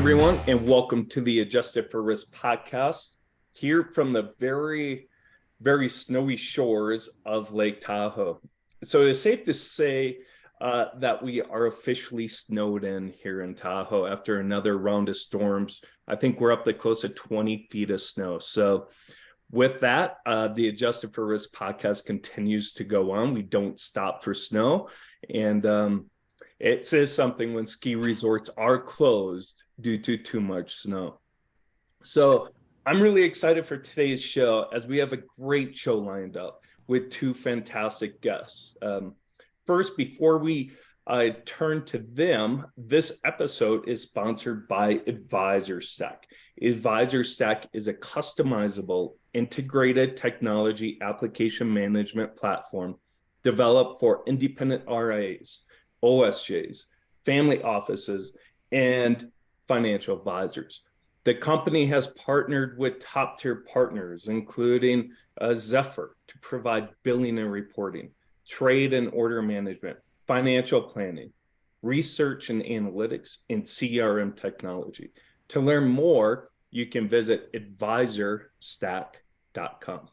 everyone, and welcome to the Adjusted for Risk podcast, here from the very, very snowy shores of Lake Tahoe. So it is safe to say that we are officially snowed in here in Tahoe after another round of storms. I think we're up to close to 20 feet of snow. So with that, the Adjusted for Risk podcast continues to go on. We don't stop for snow. And it says something when ski resorts are closed due to too much snow. So I'm really excited for today's show, as we have a great show lined up with two fantastic guests. First, before we turn to them, this episode is sponsored by AdvizorStack. AdvizorStack is a customizable, integrated technology application management platform developed for independent RIAs, OSJs, family offices, and financial advisors. The company has partnered with top-tier partners, including Zephyr, to provide billing and reporting, trade and order management, financial planning, research and analytics, and CRM technology. To learn more, you can visit AdvisorStack.com.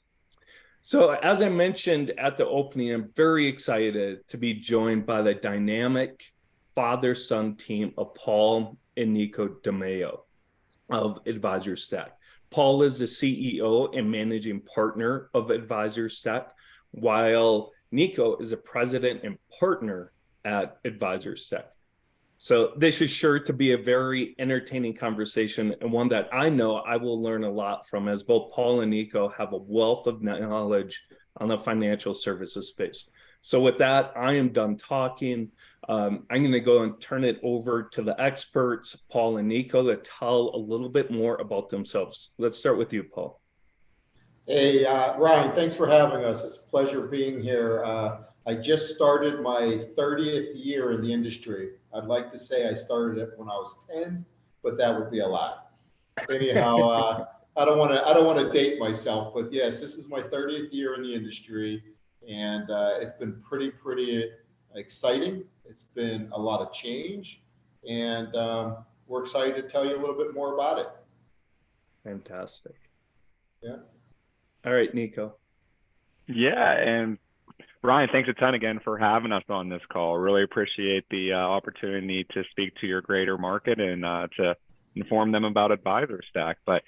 So as I mentioned at the opening, I'm very excited to be joined by the dynamic father-son team of Paul and Nico DeMaio of AdvisorStack. Paul is the CEO and managing partner of AdvisorStack, while Nico is a president and partner at AdvisorStack. So this is sure to be a very entertaining conversation, and one that I know I will learn a lot from, as both Paul and Nico have a wealth of knowledge on the financial services space. So with that, I am done talking. I'm going to go and turn it over to the experts, Paul and Nico, to tell a little bit more about themselves. Let's start with you, Paul. Hey, Ryan, thanks for having us. It's a pleasure being here. I just started my 30th year in the industry. I'd like to say I started it when I was 10, but that would be a lot. Anyhow, I don't want to date myself, but yes, this is my 30th year in the industry, and it's been pretty exciting. It's been a lot of change, and we're excited to tell you a little bit more about it. Fantastic. Yeah. All right, Nico. Yeah, and Ryan, thanks a ton again for having us on this call. Really appreciate the opportunity to speak to your greater market and to inform them about AdvisorStack. But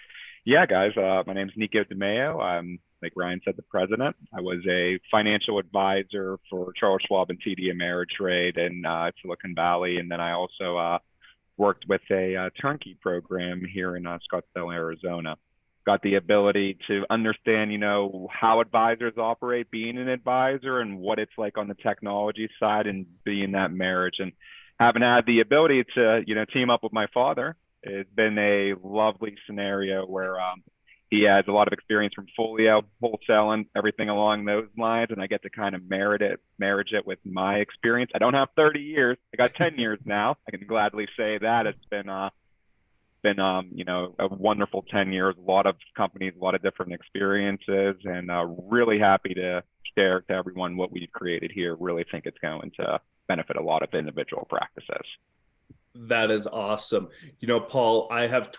yeah, guys, my name is Nico DeMaio. I'm, like Ryan said, the president. I was a financial advisor for Charles Schwab and TD Ameritrade in Silicon Valley. And then I also worked with a turnkey program here in Scottsdale, Arizona. Got the ability to understand, how advisors operate, being an advisor, and what it's like on the technology side and being that marriage. And having had the ability to, team up with my father, it's been a lovely scenario where he has a lot of experience from folio, wholesaling, everything along those lines, and I get to kind of marriage it with my experience. I don't have 30 years. I got 10 years now. I can gladly say that. It's been a wonderful 10 years, a lot of companies, a lot of different experiences, and really happy to share to everyone what we've created here. Really think it's going to benefit a lot of individual practices. That is awesome. Paul, I have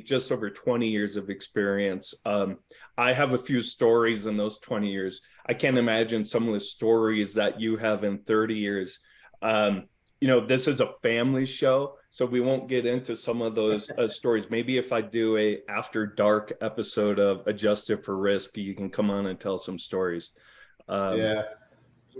just over 20 years of experience. I have a few stories in those 20 years. I can't imagine some of the stories that you have in 30 years. This is a family show, so we won't get into some of those stories. Maybe if I do a after dark episode of Adjusted for Risk, you can come on and tell some stories. Yeah.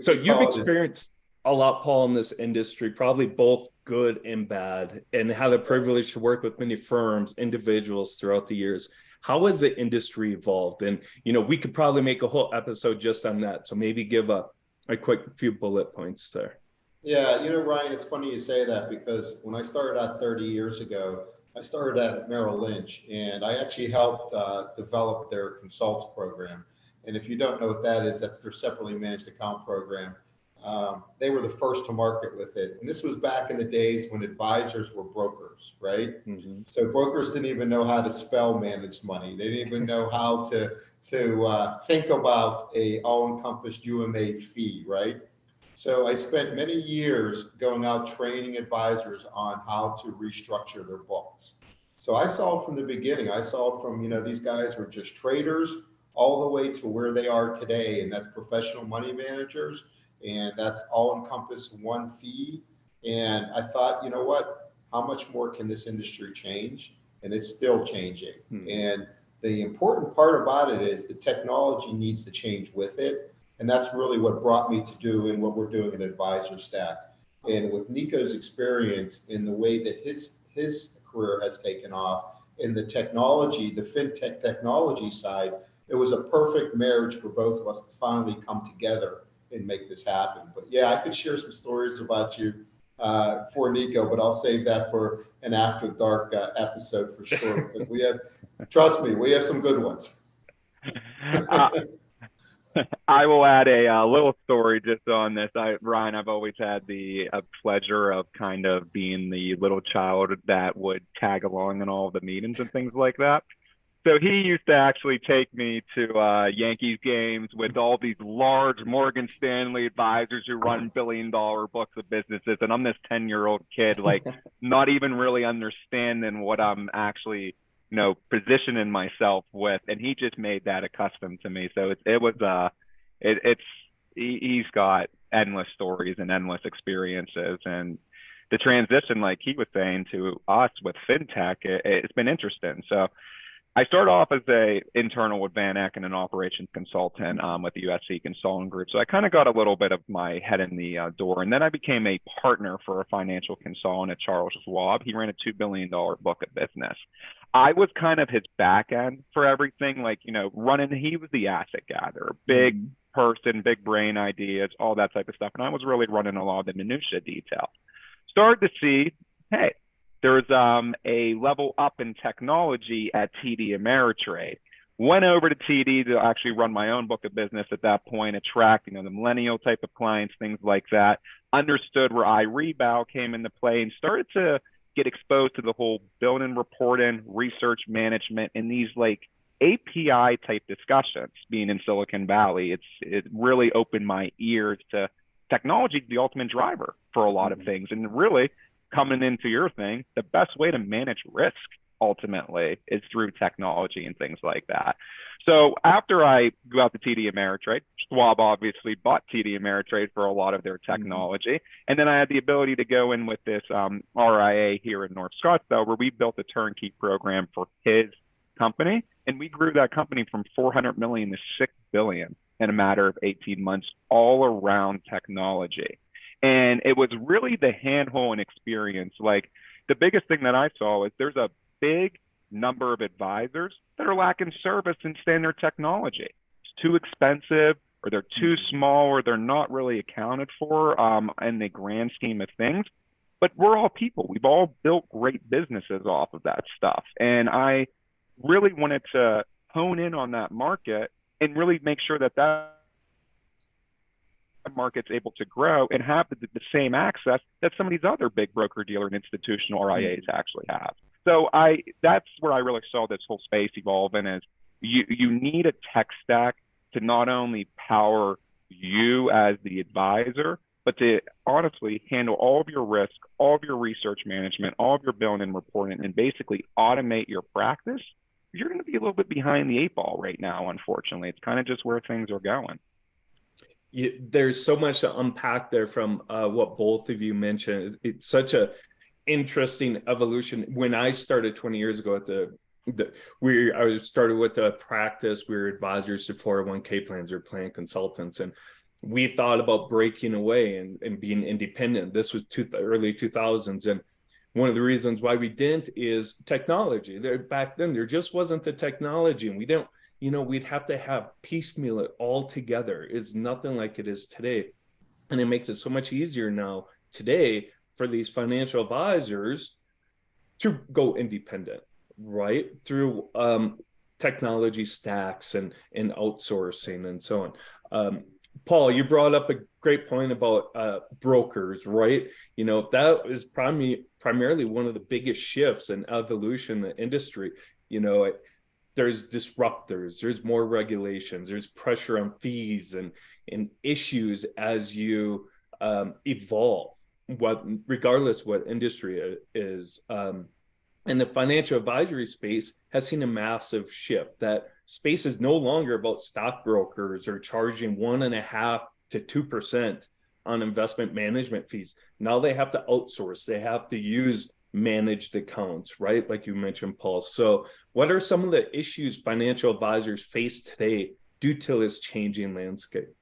So you've experienced a lot, Paul, in this industry, probably both good and bad, and had the privilege to work with many firms, individuals throughout the years. How has the industry evolved? And, we could probably make a whole episode just on that. So maybe give a quick few bullet points there. Yeah, Ryan, it's funny you say that, because when I started out 30 years ago, I started at Merrill Lynch, and I actually helped develop their consults program. And if you don't know what that is, that's their separately managed account program. They were the first to market with it. And this was back in the days when advisors were brokers, right? Mm-hmm. So brokers didn't even know how to spell managed money. They didn't even know how to think about a all-encompassed UMA fee, right? So I spent many years going out training advisors on how to restructure their books. So I saw it from the beginning. I saw it from, these guys were just traders all the way to where they are today. And that's professional money managers. And that's all encompassed one fee. And I thought, you know what? How much more can this industry change? And it's still changing. And the important part about it is the technology needs to change with it. And that's really what brought me to do and what we're doing at AdvisorStack. And with Nico's experience in the way that his career has taken off in the technology, the fintech technology side, it was a perfect marriage for both of us to finally come together and make this happen. But yeah, I could share some stories about you for Nico, but I'll save that for an after dark episode for sure. Because trust me, we have some good ones. I will add a little story just on this. Ryan, I've always had the pleasure of kind of being the little child that would tag along in all the meetings and things like that. So he used to actually take me to Yankees games with all these large Morgan Stanley advisors who run billion-dollar books of businesses, and I'm this 10-year-old kid, like not even really understanding what I'm actually positioning myself with, and he just made that accustomed to me. So he's got endless stories and endless experiences, and the transition, like he was saying, to us with fintech, it's been interesting. So I started off as a internal with Van Eck and an operations consultant with the USC Consulting Group. So I kind of got a little bit of my head in the door. And then I became a partner for a financial consultant at Charles Schwab. He ran a $2 billion book of business. I was kind of his back end for everything, like, he was the asset gatherer, big person, big brain ideas, all that type of stuff. And I was really running a lot of the minutia detail. Started to see, hey, there's a level up in technology at TD Ameritrade. Went over to TD to actually run my own book of business at that point, attract, the millennial type of clients, things like that. Understood where iRebow came into play and started to get exposed to the whole building, reporting, research management, and these like API type discussions. Being in Silicon Valley, it really opened my ears to technology, the ultimate driver for a lot of things. And really, coming into your thing, the best way to manage risk ultimately is through technology and things like that. So after I go out to TD Ameritrade, Schwab obviously bought TD Ameritrade for a lot of their technology. And then I had the ability to go in with this RIA here in North Scottsdale, where we built a turnkey program for his company. And we grew that company from 400 million to 6 billion in a matter of 18 months, all around technology. And it was really the hand-holding experience. Like, the biggest thing that I saw is there's a big number of advisors that are lacking service in standard technology. It's too expensive, or they're too small, or they're not really accounted for in the grand scheme of things. But we're all people. We've all built great businesses off of that stuff. And I really wanted to hone in on that market and really make sure that market's able to grow and have the same access that some of these other big broker dealer and institutional RIAs actually have. So that's where I really saw this whole space evolving, is you need a tech stack to not only power you as the advisor, but to honestly handle all of your risk, all of your research management, all of your billing and reporting, and basically automate your practice. You're going to be a little bit behind the 8 ball right now, unfortunately. It's kind of just where things are going. There's so much to unpack there from what both of you mentioned. It's such a interesting evolution. When I started 20 years ago I started with a practice. We were advisors to 401k plans or plan consultants, and we thought about breaking away and being independent. This was early 2000s, and one of the reasons why we didn't is technology. Back then, there just wasn't the technology, and we didn't. We'd have to have piecemeal it all together. It's nothing like it is today. And it makes it so much easier now today for these financial advisors to go independent, right? Through technology stacks and outsourcing and so on. Paul, you brought up a great point about brokers, right? That is primarily one of the biggest shifts in evolution in the industry. There's disruptors, there's more regulations, there's pressure on fees and issues as you evolve, regardless what industry it is. And the financial advisory space has seen a massive shift. That space is no longer about stockbrokers or charging 1.5 to 2% on investment management fees. Now they have to outsource, they have to use managed accounts, right? Like you mentioned, Paul. So, what are some of the issues financial advisors face today due to this changing landscape?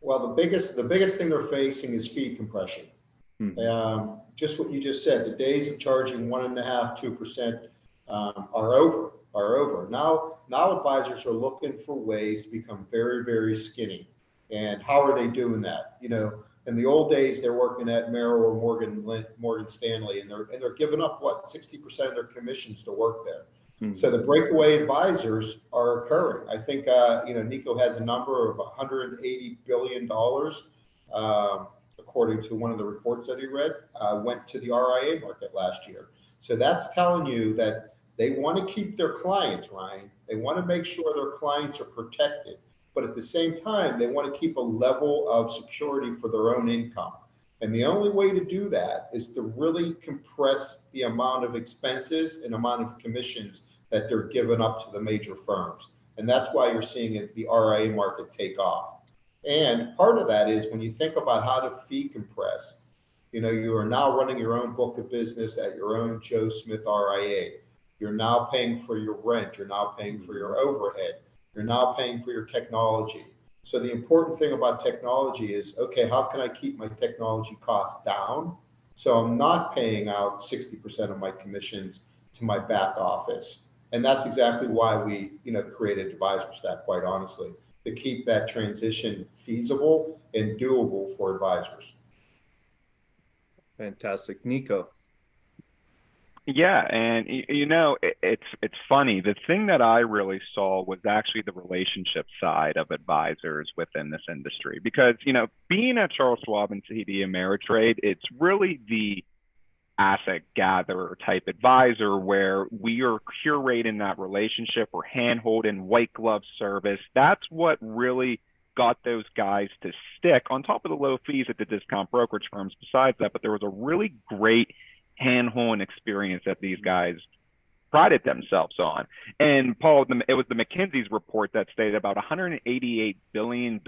Well, the biggest thing they're facing is fee compression. Just what you just said, the days of charging 1.5, 2% are over. Now advisors are looking for ways to become very, very skinny. And how are they doing that? In the old days, they're working at Merrill or Morgan Stanley, and they're giving up 60% of their commissions to work there. So the breakaway advisors are occurring. I think Nico has a number of $180 billion, according to one of the reports that he read, went to the RIA market last year. So that's telling you that they want to keep their clients, Ryan. They want to make sure their clients are protected, but at the same time, they want to keep a level of security for their own income. And the only way to do that is to really compress the amount of expenses and amount of commissions that they're giving up to the major firms. And that's why you're seeing the RIA market take off. And part of that is when you think about how to fee compress, you are now running your own book of business at your own Joe Smith RIA. You're now paying for your rent. You're now paying for your overhead. You're now paying for your technology. So the important thing about technology is, okay, how can I keep my technology costs down so I'm not paying out 60% of my commissions to my back office? And that's exactly why we, created AdvisorStack, quite honestly, to keep that transition feasible and doable for advisors. Fantastic. Nico. Yeah, and it's funny. The thing that I really saw was actually the relationship side of advisors within this industry, because being at Charles Schwab and TD Ameritrade, it's really the asset gatherer type advisor where we are curating that relationship, we're hand-holding, white glove service. That's what really got those guys to stick, on top of the low fees at the discount brokerage firms besides that. But there was a really great hand-holding experience that these guys prided themselves on. And Paul, it was the McKinsey's report that stated about $188 billion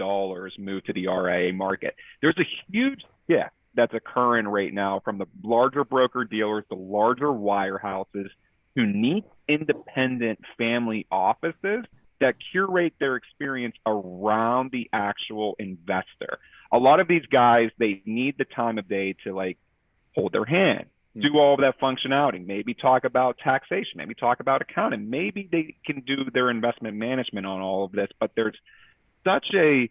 moved to the RIA market. There's a huge shift that's occurring right now from the larger broker dealers, the larger wirehouses, who need independent family offices that curate their experience around the actual investor. A lot of these guys, they need the time of day to hold their hand, do all of that functionality, maybe talk about taxation, maybe talk about accounting, maybe they can do their investment management on all of this. But there's such a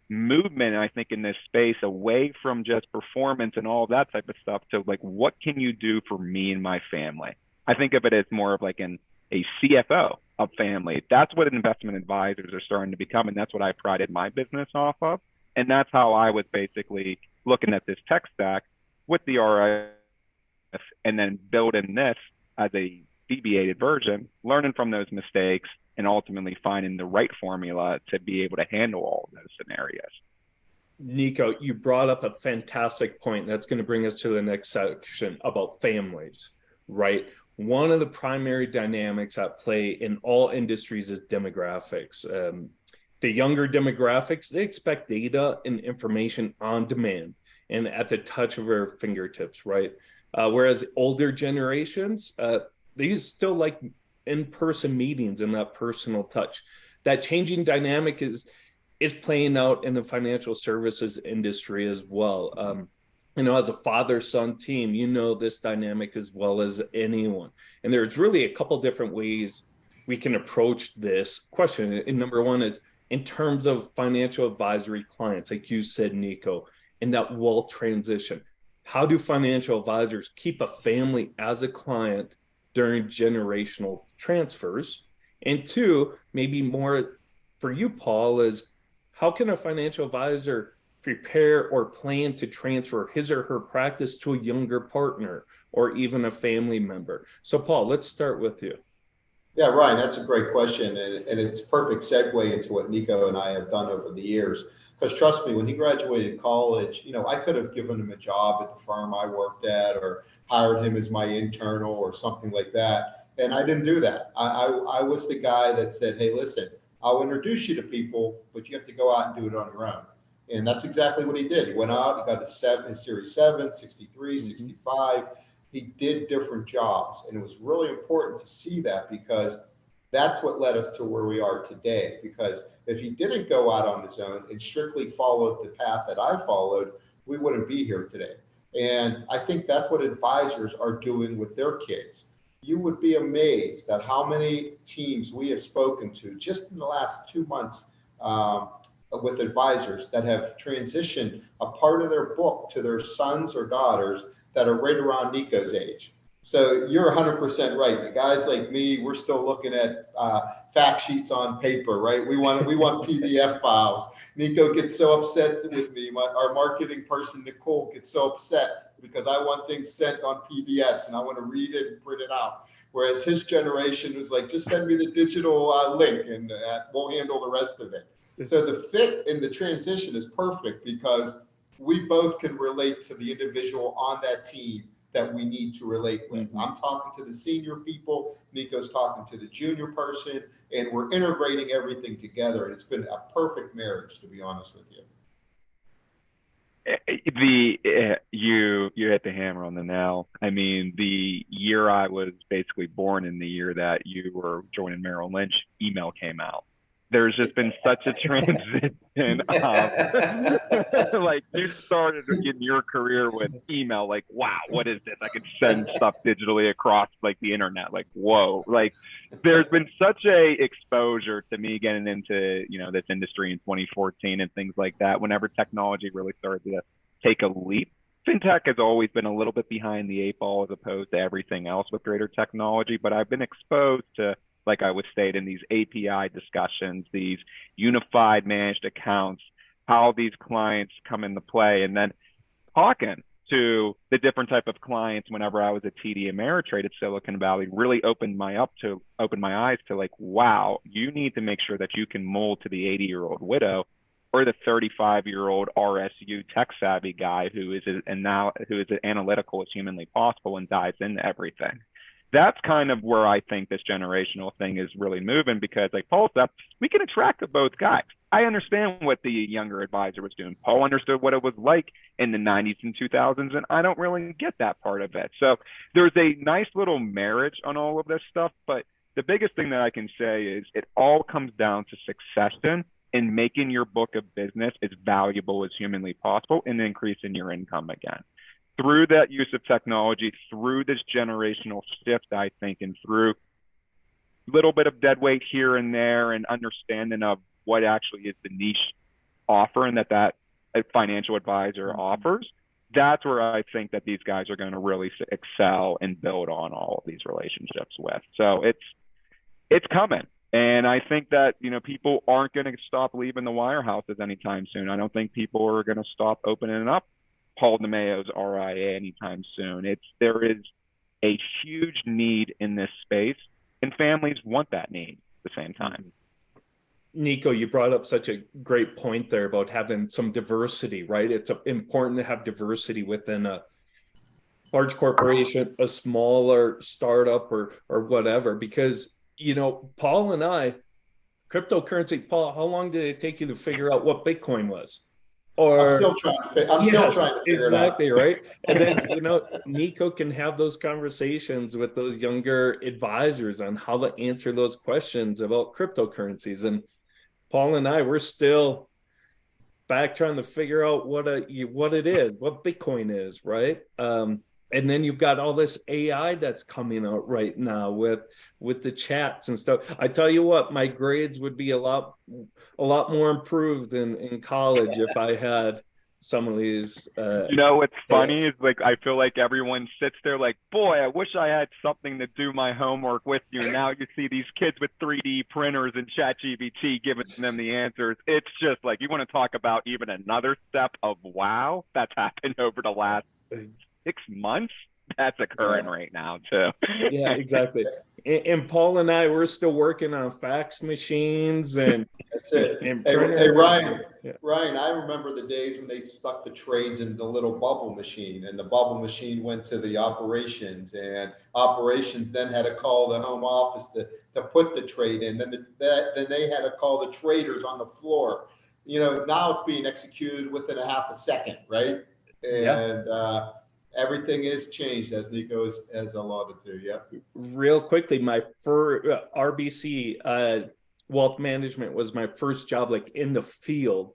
movement, I think, in this space away from just performance and all of that type of stuff to what can you do for me and my family? I think of it as more of a CFO of family. That's what investment advisors are starting to become, and that's what I prided my business off of. And that's how I was basically looking at this tech stack with the RIF and then building this as a deviated version, learning from those mistakes, and ultimately finding the right formula to be able to handle all of those scenarios. Nico, you brought up a fantastic point. That's going to bring us to the next section about families, right? One of the primary dynamics at play in all industries is demographics. The younger demographics, they expect data and information on demand and at the touch of their fingertips, right? Whereas older generations, they still like in-person meetings and that personal touch. That changing dynamic is playing out in the financial services industry as well. As a father-son team, this dynamic as well as anyone. And there's really a couple different ways we can approach this question. And number one is in terms of financial advisory clients, like you said, Nico, in that wealth transition. How do financial advisors keep a family as a client during generational transfers? And two, maybe more for you, Paul, is how can a financial advisor prepare or plan to transfer his or her practice to a younger partner or even a family member? So, Paul, let's start with you. Yeah, Ryan, that's a great question. And it's a perfect segue into what Nico and I have done over the years. Because trust me, when he graduated college, I could have given him a job at the firm I worked at or hired him as my internal or something like that. And I didn't do that. I was the guy that said, hey, listen, I'll introduce you to people, but you have to go out and do it on your own. And that's exactly what he did. He went out, he got his Series 7, 63, 65. He did different jobs. And it was really important to see that, because that's what led us to where we are today. Because if he didn't go out on his own and strictly followed the path that I followed, we wouldn't be here today. And I think that's what advisors are doing with their kids. You would be amazed at how many teams we have spoken to just in the last 2 months, with advisors that have transitioned a part of their book to their sons or daughters that are right around Nico's age. So you're 100% right. The guys like me, we're still looking at fact sheets on paper, right? We want PDF files. Nico gets so upset with me. Our marketing person, Nicole, gets so upset because I want things sent on PDFs and I want to read it and print it out. Whereas his generation was like, just send me the digital link and we'll handle the rest of it. So the fit in the transition is perfect because we both can relate to the individual on that team that we need to relate with. I'm talking to the senior people, Nico's talking to the junior person, and we're integrating everything together. And it's been a perfect marriage, to be honest with you. You hit the hammer on the nail. I mean, the year I was basically born, in the year that you were joining Merrill Lynch, email came out. There's just been such a transition of like, you started in your career with email, like, wow, what is this? I could send stuff digitally across like the internet, like, whoa. Like, there's been such a exposure to me getting into, this industry in 2014 and things like that. Whenever technology really started to take a leap, fintech has always been a little bit behind the 8 ball as opposed to everything else with greater technology. But I've been exposed to, like I was stating, these API discussions, these unified managed accounts, how these clients come into play, and then talking to the different type of clients whenever I was a TD Ameritrade at Silicon Valley really opened my eyes to like, wow, you need to make sure that you can mold to the 80-year-old widow or the 35-year-old RSU tech savvy guy who is as analytical as humanly possible and dives into everything. That's kind of where I think this generational thing is really moving, because like Paul said, we can attract both guys. I understand what the younger advisor was doing. Paul understood what it was like in the 90s and 2000s, and I don't really get that part of it. So there's a nice little marriage on all of this stuff, but the biggest thing that I can say is it all comes down to succession and making your book of business as valuable as humanly possible and increasing your income again. Through that use of technology, through this generational shift, I think, and through a little bit of dead weight here and there and understanding of what actually is the niche offering that a financial advisor offers, that's where I think that these guys are going to really excel and build on all of these relationships with. So it's coming. And I think that, people aren't going to stop leaving the wirehouses anytime soon. I don't think people are going to stop opening up Paul DeMaio's RIA anytime soon. There is a huge need in this space, and families want that need at the same time. Nico, you brought up such a great point there about having some diversity, right? It's important to have diversity within a large corporation, a smaller startup or whatever, because, Paul and I, cryptocurrency, Paul, how long did it take you to figure out what Bitcoin was? I'm still trying to figure exactly, it out. Right. And then, Nico can have those conversations with those younger advisors on how to answer those questions about cryptocurrencies. And Paul and I, we're still back trying to figure out what it is, what Bitcoin is, right? And then you've got all this AI that's coming out right now with the chats and stuff. I tell you what, my grades would be a lot more improved in college if I had some of these. What's funny is like, I feel like everyone sits there like, boy, I wish I had something to do my homework with you. And now you see these kids with 3D printers and ChatGPT giving them the answers. It's just like, you want to talk about even another step of wow that's happened over the last 6 months. That's occurring right now too. Yeah, exactly. And Paul and I, we're still working on fax machines and That's it. And Hey, printer, Ryan, yeah. Ryan, I remember the days when they stuck the trades in the little bubble machine, and the bubble machine went to the operations, and operations then had to call the home office to put the trade in. Then then they had to call the traders on the floor. Now it's being executed within a half a second, right? Yeah. And everything is changed, as Nico has alluded to. Yeah. Real quickly, my first RBC wealth management was my first job, like in the field,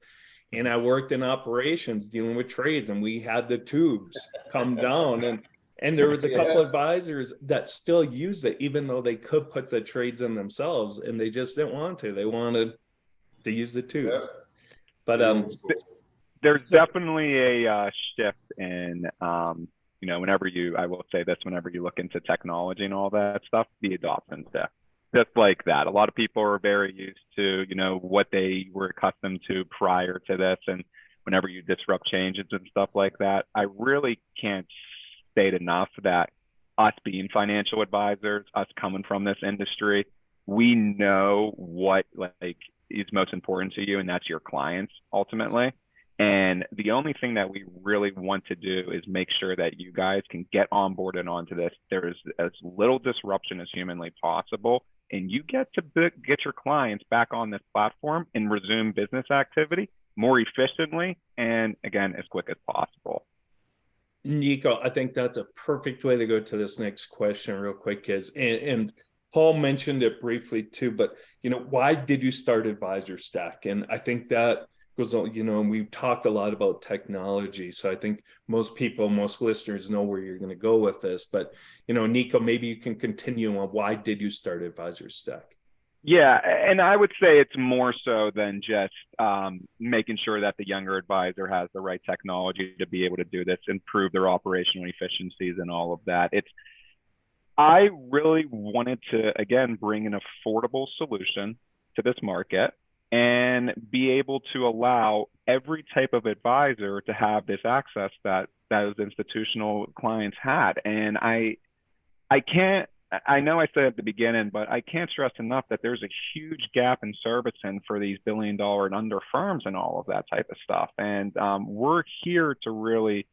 and I worked in operations dealing with trades, and we had the tubes come down, and there was a couple advisors that still use it, even though they could put the trades in themselves, and they just didn't want to. They wanted to use the tubes. Yeah. But there's definitely a shift in whenever I will say this, whenever you look into technology and all that stuff, the adoption step, just like that. A lot of people are very used to, what they were accustomed to prior to this. And whenever you disrupt changes and stuff like that, I really can't state enough that us being financial advisors, us coming from this industry, we know what is most important to you, and that's your clients ultimately. And the only thing that we really want to do is make sure that you guys can get on board and onto this. There is as little disruption as humanly possible, and you get to get your clients back on this platform and resume business activity more efficiently and, again, as quick as possible. Nico, I think that's a perfect way to go to this next question real quick and Paul mentioned it briefly too, but why did you start AdvisorStack? And I think that goes on, and we've talked a lot about technology. So I think most listeners know where you're going to go with this, but Nico, maybe you can continue on why did you start AdvisorStack? Yeah, and I would say it's more so than just making sure that the younger advisor has the right technology to be able to do this, improve their operational efficiencies and all of that. I really wanted to, again, bring an affordable solution to this market and be able to allow every type of advisor to have this access that those institutional clients had. And I know I said at the beginning, but I can't stress enough that there's a huge gap in servicing for these $1 billion and under firms and all of that type of stuff. And we're here to really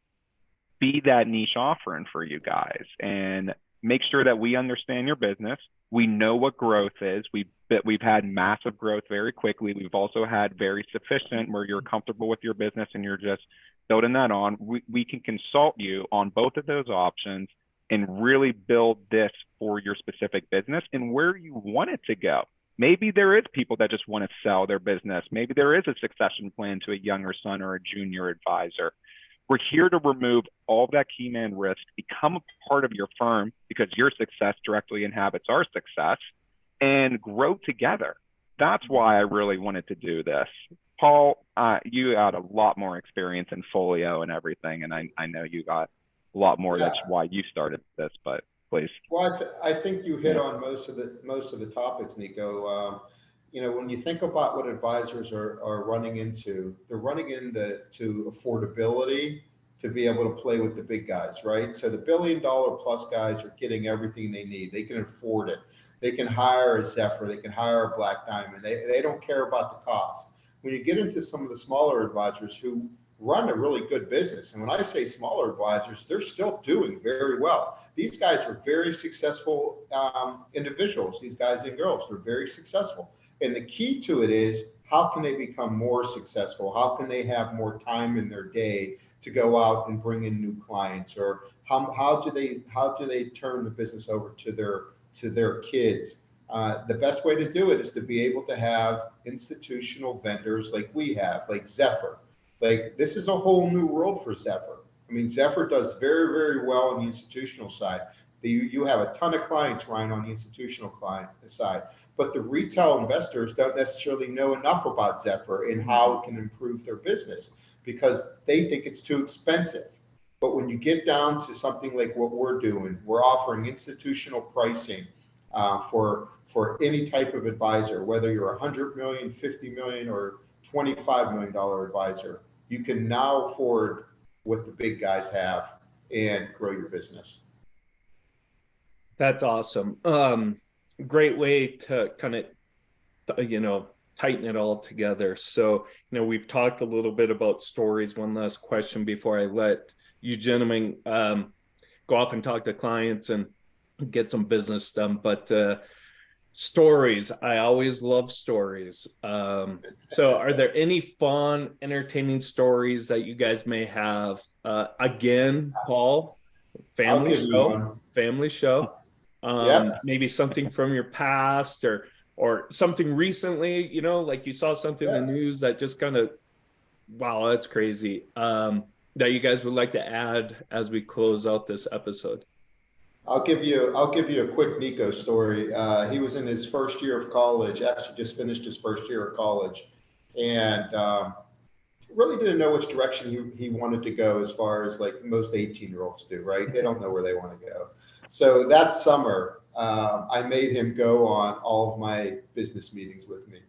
be that niche offering for you guys and make sure that we understand your business. We know what growth is. We've had massive growth very quickly. We've also had very sufficient where you're comfortable with your business and you're just building that on. We can consult you on both of those options and really build this for your specific business and where you want it to go. Maybe there is people that just want to sell their business. Maybe there is a succession plan to a younger son or a junior advisor. We're here to remove all that key man risk, become a part of your firm because your success directly inhabits our success, and grow together. That's why I really wanted to do this. Paul, you had a lot more experience in folio and everything, and I know you got a lot more. Yeah. That's why you started this, but please. Well, I think you hit on most of the topics, Nico. When you think about what advisors are running into, they're running into affordability to be able to play with the big guys, right? So the $1 billion plus guys are getting everything they need. They can afford it. They can hire a Zephyr. They can hire a Black Diamond. They don't care about the cost. When you get into some of the smaller advisors who run a really good business, and when I say smaller advisors, they're still doing very well. These guys are very successful individuals. These guys and girls, they're very successful. And the key to it is, how can they become more successful? How can they have more time in their day to go out and bring in new clients? Or how do they turn the business over to their kids? The best way to do it is to be able to have institutional vendors like we have, like Zephyr. Like, this is a whole new world for Zephyr. I mean, Zephyr does very, very well on the institutional side. You have a ton of clients, Ryan, on the institutional client side, but the retail investors don't necessarily know enough about Zephyr and how it can improve their business because they think it's too expensive. But when you get down to something like what we're doing, we're offering institutional pricing for any type of advisor, whether you're $100 million, $50 million, or $25 million advisor. You can now afford what the big guys have and grow your business. That's awesome. Great way to kind of, tighten it all together. So, we've talked a little bit about stories. One last question before I let you gentlemen go off and talk to clients and get some business done. But stories, I always love stories. So are there any fun, entertaining stories that you guys may have? Again, Paul, I'll give you one. family show. Yeah. Maybe something from your past or something recently, like you saw something in the news that just kind of, wow, that's crazy. That you guys would like to add as we close out this episode. I'll give you a quick Nico story. He was in his first year of college, actually just finished his first year of college, and really didn't know which direction he wanted to go, as far as like most 18-year-olds do, right? They don't know where they want to go. So that summer, I made him go on all of my business meetings with me.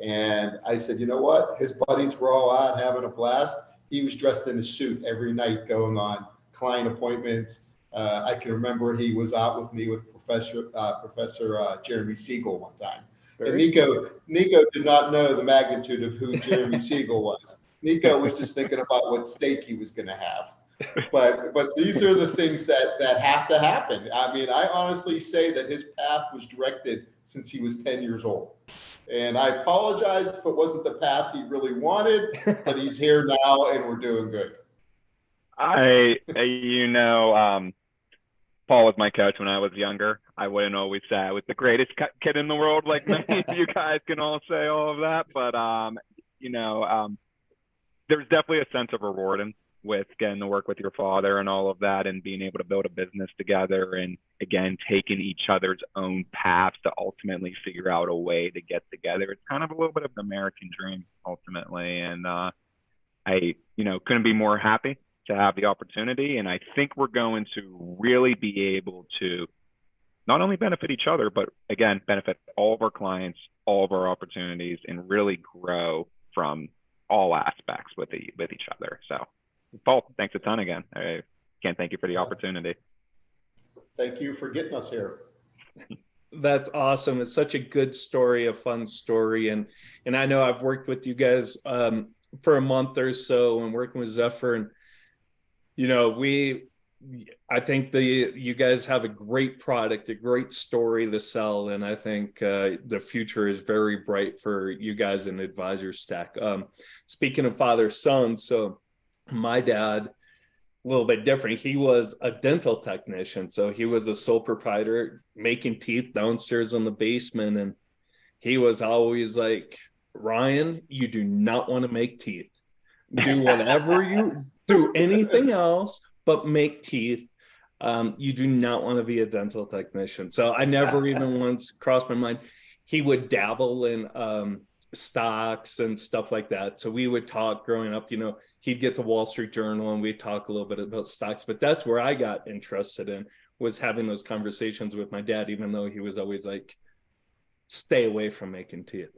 And I said, you know what? His buddies were all out having a blast. He was dressed in a suit every night going on client appointments. I can remember he was out with me with Professor Jeremy Siegel one time. And Nico did not know the magnitude of who Jeremy Siegel was. Nico was just thinking about what steak he was going to have. But these are the things that have to happen. I mean, I honestly say that his path was directed since he was 10 years old. And I apologize if it wasn't the path he really wanted, but he's here now and we're doing good. Paul was my coach when I was younger. I wouldn't always say I was the greatest kid in the world, like many of you guys can all say all of that. But, there's definitely a sense of rewarding with getting to work with your father and all of that, and being able to build a business together, and again, taking each other's own paths to ultimately figure out a way to get together. It's kind of a little bit of an American dream ultimately. And I couldn't be more happy to have the opportunity. And I think we're going to really be able to not only benefit each other, but again, benefit all of our clients, all of our opportunities, and really grow from all aspects with each other. So Paul, thanks a ton again. I can't thank you for the opportunity. Thank you for getting us here. That's awesome. It's such a good story, a fun story. And I know I've worked with you guys for a month or so, and working with Zephyr, and I think you guys have a great product, a great story to sell, and I think the future is very bright for you guys in AdvisorStack. Speaking of father-son, so my dad, a little bit different. He was a dental technician, so he was a sole proprietor making teeth downstairs in the basement, and he was always like, Ryan, you do not want to make teeth. Do whatever you do, anything else but make teeth. You do not want to be a dental technician. So I never even once crossed my mind. He would dabble in stocks and stuff like that. So we would talk growing up, he'd get the Wall Street Journal and we'd talk a little bit about stocks. But that's where I got interested in, was having those conversations with my dad, even though he was always like, stay away from making teeth.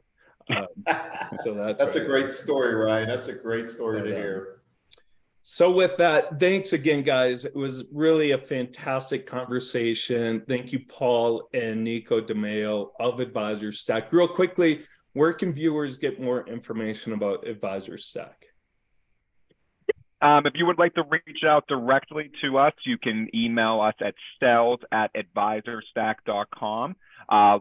So that's a great story, Ryan. That's a great story to hear. So with that, thanks again, guys. It was really a fantastic conversation. Thank you, Paul and Nico DeMaio of AdvisorStack. Real quickly, where can viewers get more information about AdvisorStack? If you would like to reach out directly to us, you can email us at sales@advisorstack.com.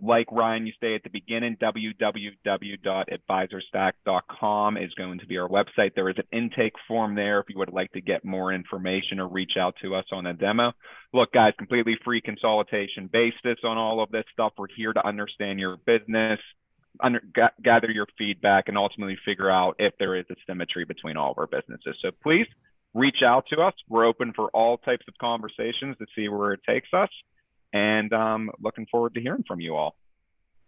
Like Ryan, you say at the beginning, www.advisorstack.com is going to be our website. There is an intake form there if you would like to get more information or reach out to us on a demo. Look, guys, completely free consultation basis on all of this stuff. We're here to understand your business, gather your feedback, and ultimately figure out if there is a symmetry between all of our businesses. So please reach out to us. We're open for all types of conversations to see where it takes us. And looking forward to hearing from you all.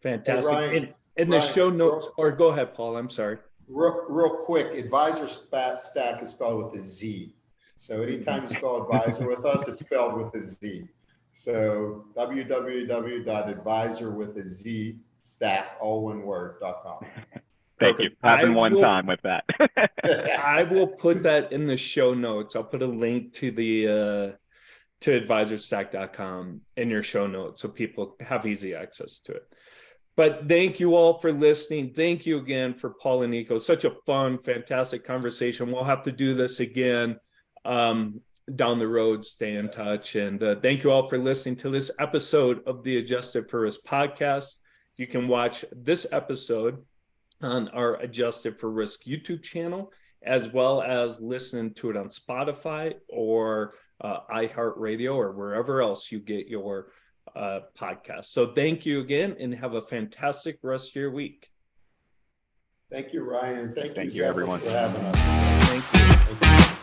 Fantastic. Hey, Ryan, the show notes, or go ahead, Paul, I'm sorry. Real quick, AdvisorStack is spelled with a Z. So anytime you spell advisor with us, it's spelled with a Z. So www.advisorwithazstack, all one word.com. Thank you. Having one time with that. I will put that in the show notes. I'll put a link to the to AdvisorStack.com in your show notes so people have easy access to it. But thank you all for listening. Thank you again for Paul and Nico. Such a fun, fantastic conversation. We'll have to do this again down the road. Stay in touch. And thank you all for listening to this episode of the Adjusted for Risk podcast. You can watch this episode on our Adjusted for Risk YouTube channel, as well as listen to it on Spotify or iHeartRadio or wherever else you get your podcast. So thank you again and have a fantastic rest of your week. Thank you, Ryan. Thank you, everyone, for having us. Thank you. Thank you.